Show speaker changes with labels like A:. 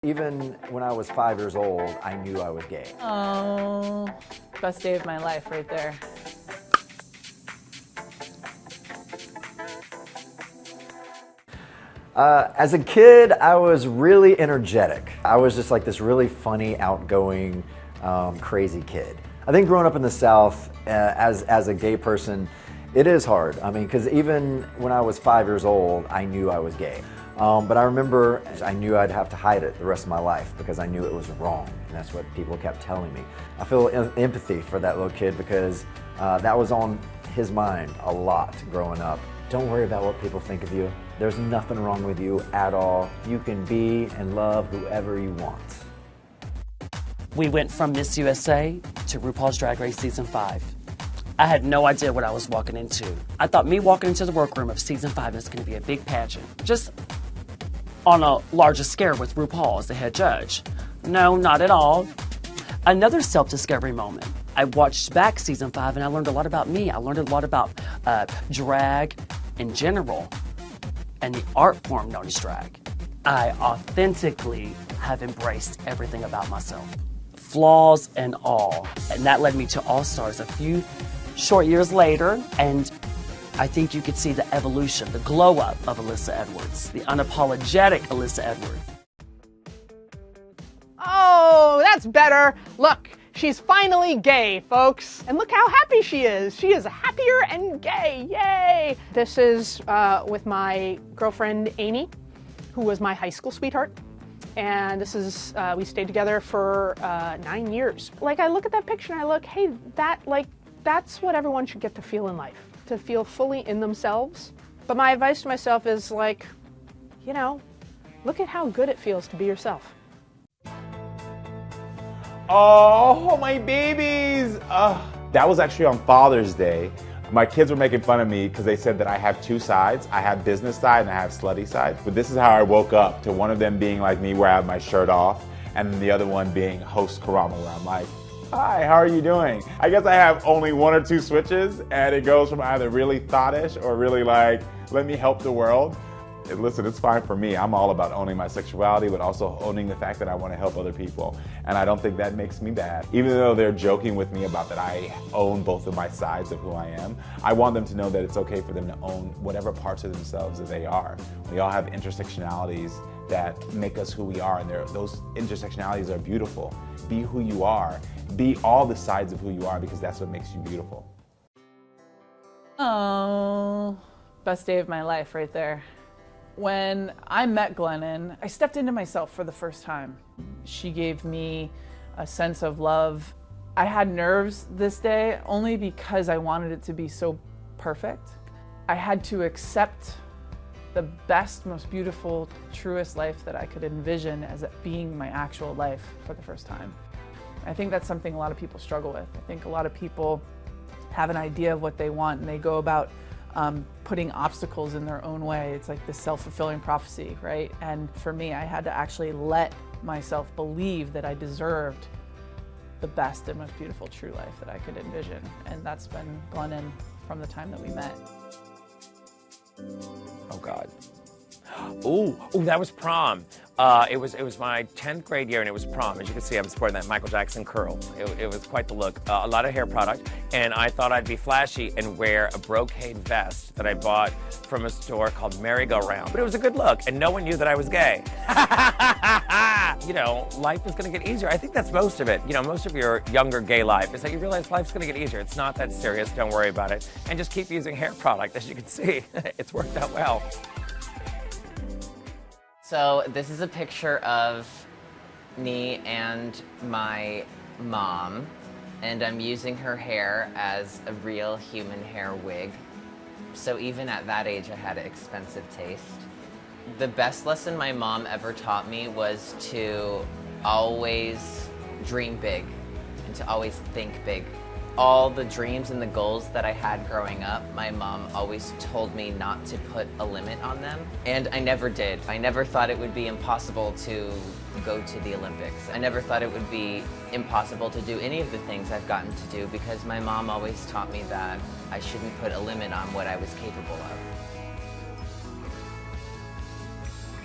A: Even when I was 5 years old, I knew I was gay.
B: Oh, best day of my life right there.
A: As a kid, I was really energetic. I was just like this really funny, outgoing, crazy kid. I think growing up in the South as a gay person, it is hard. I mean, because even when I was 5 years old, I knew I was gay. But I remember I knew I'd have to hide it the rest of my life because I knew it was wrong, and that's what people kept telling me. I feel empathy for that little kid because that was on his mind a lot growing up. Don't worry about what people think of you. There's nothing wrong with you at all. You can be and love whoever you want.
C: We went from Miss USA to RuPaul's Drag Race Season 5. I had no idea what I was walking into. I thought me walking into the workroom of Season 5 was going to be a big pageant, just on a larger scale with RuPaul as the head judge. No, not at all. Another self-discovery moment. I watched back Season 5 and I learned a lot about me. I learned a lot about drag in general and the art form known as drag. I authentically have embraced everything about myself, flaws and all. And that led me to All Stars a few short years later, and I think you could see the evolution, the glow up of Alyssa Edwards, the unapologetic Alyssa Edwards.
D: Oh, that's better. Look, she's finally gay, folks. And look how happy she is. She is happier and gay, yay. This is with my girlfriend, Amy, who was my high school sweetheart. And this is, we stayed together for 9 years. Like, I look at that picture and I look, hey, that's what everyone should get to feel in life, to feel fully in themselves. But my advice to myself is like, you know, look at how good it feels to be yourself.
E: Oh, my babies! That was actually on Father's Day. My kids were making fun of me because they said that I have two sides. I have business side and I have slutty side. But this is how I woke up, to one of them being like me where I have my shirt off, and then the other one being host Karama where I'm like, hi, how are you doing? I guess I have only one or two switches, and it goes from either really thoughtish or really like, let me help the world. And listen, it's fine for me. I'm all about owning my sexuality, but also owning the fact that I want to help other people. And I don't think that makes me bad. Even though they're joking with me about that I own both of my sides of who I am, I want them to know that it's okay for them to own whatever parts of themselves that they are. We all have intersectionalities that make us who we are, and those intersectionalities are beautiful. Be who you are. Be all the sides of who you are, because that's what makes you beautiful.
B: Oh, best day of my life right there. When I met Glennon, I stepped into myself for the first time. She gave me a sense of love. I had nerves this day only because I wanted it to be so perfect. I had to accept the best, most beautiful, truest life that I could envision as it being my actual life for the first time. I think that's something a lot of people struggle with. I think a lot of people have an idea of what they want and they go about putting obstacles in their own way. It's like this self-fulfilling prophecy, right? And for me, I had to actually let myself believe that I deserved the best and most beautiful true life that I could envision. And that's been Glennon from the time that we met.
F: Oh God. Oh, that was prom. It was my 10th grade year, and it was prom. As you can see, I'm sporting that Michael Jackson curl. It was quite the look. A lot of hair product, and I thought I'd be flashy and wear a brocade vest that I bought from a store called Merry Go Round. But it was a good look, and no one knew that I was gay. You know, life is going to get easier. I think that's most of it. You know, most of your younger gay life is that you realize life's going to get easier. It's not that serious. Don't worry about it. And just keep using hair product. As you can see, it's worked out well.
G: So this is a picture of me and my mom, and I'm using her hair as a real human hair wig. So even at that age, I had an expensive taste. The best lesson my mom ever taught me was to always dream big and to always think big. All the dreams and the goals that I had growing up, my mom always told me not to put a limit on them, and I never did. I never thought it would be impossible to go to the Olympics. I never thought it would be impossible to do any of the things I've gotten to do, because my mom always taught me that I shouldn't put a limit on what I was capable of.